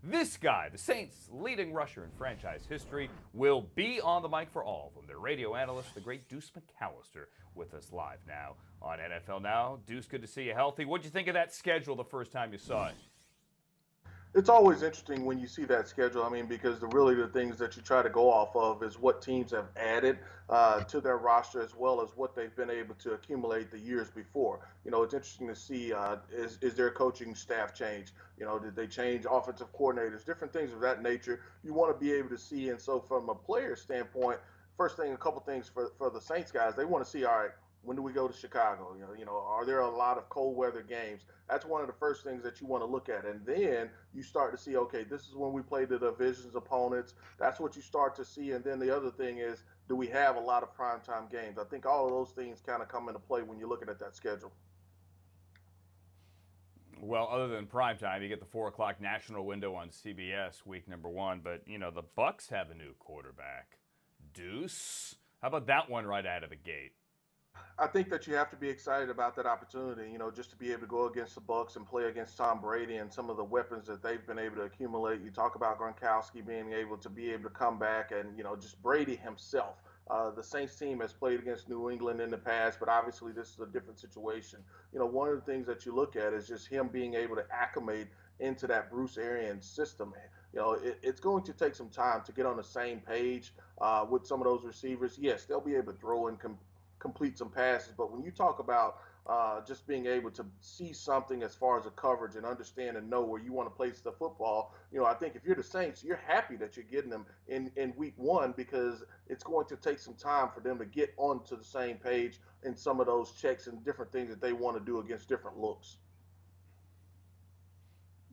This guy, the Saints' leading rusher in franchise history, will be on the mic for all of them. Their radio analyst, the great Deuce McAllister, with us live now on NFL Now. Deuce, good to see you healthy. What'd you think of that schedule the first time you saw it? It's always interesting when you see that schedule. I mean, because the things that you try to go off of is what teams have added to their roster as well as what they've been able to accumulate the years before. It's interesting to see is their coaching staff change? Did they change offensive coordinators? Different things of that nature. You want to be able to see, and so from a player standpoint, first thing, a couple things for the Saints guys, they want to see, all right, when do we go to Chicago? Are there a lot of cold weather games? That's one of the first things that you want to look at. And then you start to see, okay, this is when we play the division's opponents. That's what you start to see. And then the other thing is, do we have a lot of primetime games? I think all of those things kind of come into play when you're looking at that schedule. Well, other than primetime, you get the 4 o'clock national window on CBS week number 1. But, the Bucs have a new quarterback. Deuce. How about that one right out of the gate? I think that you have to be excited about that opportunity, just to be able to go against the Bucs and play against Tom Brady and some of the weapons that they've been able to accumulate. You talk about Gronkowski being able to come back and, just Brady himself. The Saints team has played against New England in the past, but obviously this is a different situation. One of the things that you look at is just him being able to acclimate into that Bruce Arians system. It's going to take some time to get on the same page with some of those receivers. Yes, they'll be able to throw and complete some passes, but when you talk about just being able to see something as far as a coverage and understand and know where you want to place the football, I think if you're the Saints, you're happy that you're getting them in week 1 because it's going to take some time for them to get onto the same page in some of those checks and different things that they want to do against different looks.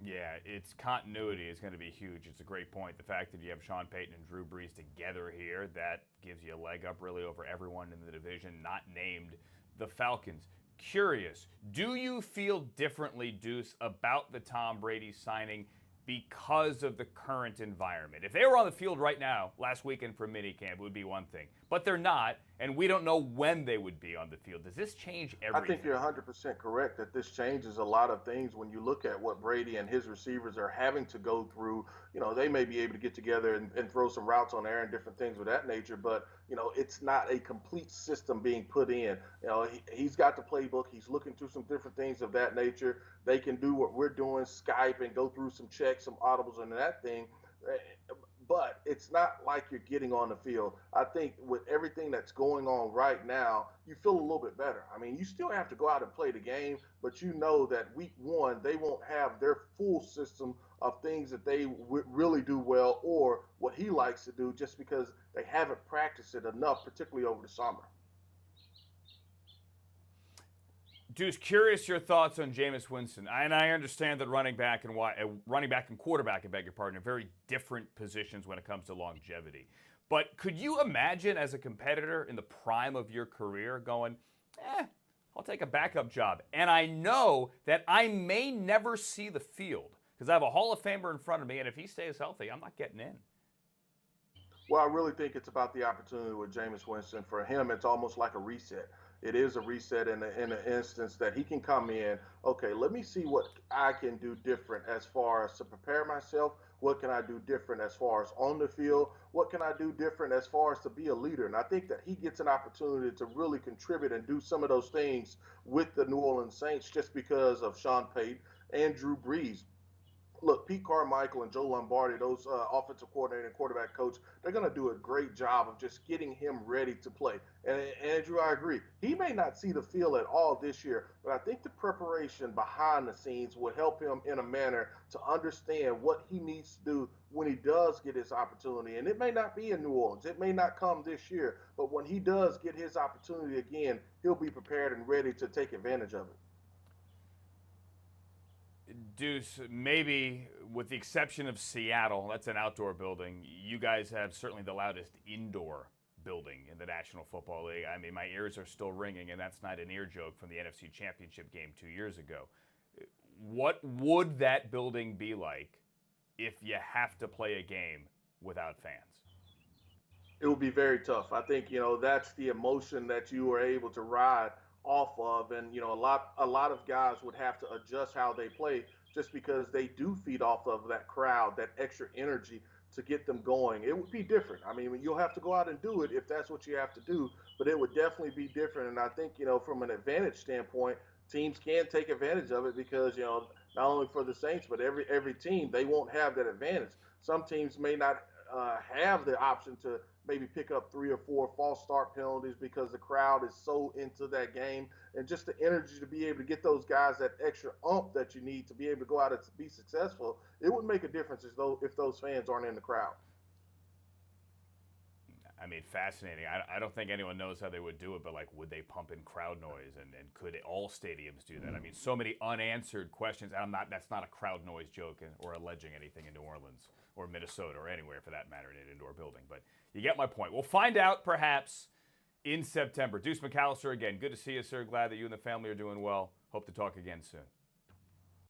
Yeah, its continuity is going to be huge. It's a great point. The fact that you have Sean Payton and Drew Brees together here, that gives you a leg up really over everyone in the division, not named the Falcons. Curious, do you feel differently, Deuce, about the Tom Brady signing because of the current environment? If they were on the field right now, last weekend for minicamp, it would be one thing. But they're not, and we don't know when they would be on the field. Does this change everything? I think you're 100% correct that this changes a lot of things when you look at what Brady and his receivers are having to go through. They may be able to get together and throw some routes on air and different things of that nature, but, it's not a complete system being put in. He's got the playbook. He's looking through some different things of that nature. They can do what we're doing, Skype, and go through some checks, some audibles and that thing. But it's not like you're getting on the field. I think with everything that's going on right now, you feel a little bit better. I mean, you still have to go out and play the game, but you know that week 1, they won't have their full system of things that they really do well or what he likes to do just because they haven't practiced it enough, particularly over the summer. Deuce, curious your thoughts on Jameis Winston. And I understand that running back and quarterback, are very different positions when it comes to longevity. But could you imagine as a competitor in the prime of your career going, I'll take a backup job. And I know that I may never see the field because I have a Hall of Famer in front of me, and if he stays healthy, I'm not getting in. Well, I really think it's about the opportunity with Jameis Winston. For him, it's almost like a reset. It is a reset in the instance that he can come in, okay, let me see what I can do different as far as to prepare myself. What can I do different as far as on the field? What can I do different as far as to be a leader? And I think that he gets an opportunity to really contribute and do some of those things with the New Orleans Saints just because of Sean Payton and Drew Brees. Look, Pete Carmichael and Joe Lombardi, those offensive coordinator and quarterback coach, they're going to do a great job of just getting him ready to play. And Andrew, I agree. He may not see the field at all this year, but I think the preparation behind the scenes will help him in a manner to understand what he needs to do when he does get his opportunity. And it may not be in New Orleans. It may not come this year. But when he does get his opportunity again, he'll be prepared and ready to take advantage of it. Deuce, maybe with the exception of Seattle, that's an outdoor building, you guys have certainly the loudest indoor building in the National Football League. I mean, my ears are still ringing, and that's not an ear joke from the NFC Championship game 2 years ago. What would that building be like if you have to play a game without fans? It would be very tough. I think, that's the emotion that you were able to ride off of, and a lot of guys would have to adjust how they play just because they do feed off of that crowd, that extra energy to get them going. It would be different. I mean, you'll have to go out and do it if that's what you have to do, but it would definitely be different. And I think, from an advantage standpoint, teams can take advantage of it because, not only for the Saints, but every team, they won't have that advantage. Some teams may not have the option to maybe pick up 3 or 4 false start penalties because the crowd is so into that game, and just the energy to be able to get those guys that extra ump that you need to be able to go out and be successful. It would make a difference if those fans aren't in the crowd. I mean, fascinating. I don't think anyone knows how they would do it, but like, would they pump in crowd noise, and could all stadiums do that? I mean, so many unanswered questions. And that's not a crowd noise joke or alleging anything in New Orleans or Minnesota or anywhere for that matter in an indoor building. But you get my point. We'll find out perhaps in September. Deuce McAllister, again, good to see you, sir. Glad that you and the family are doing well. Hope to talk again soon.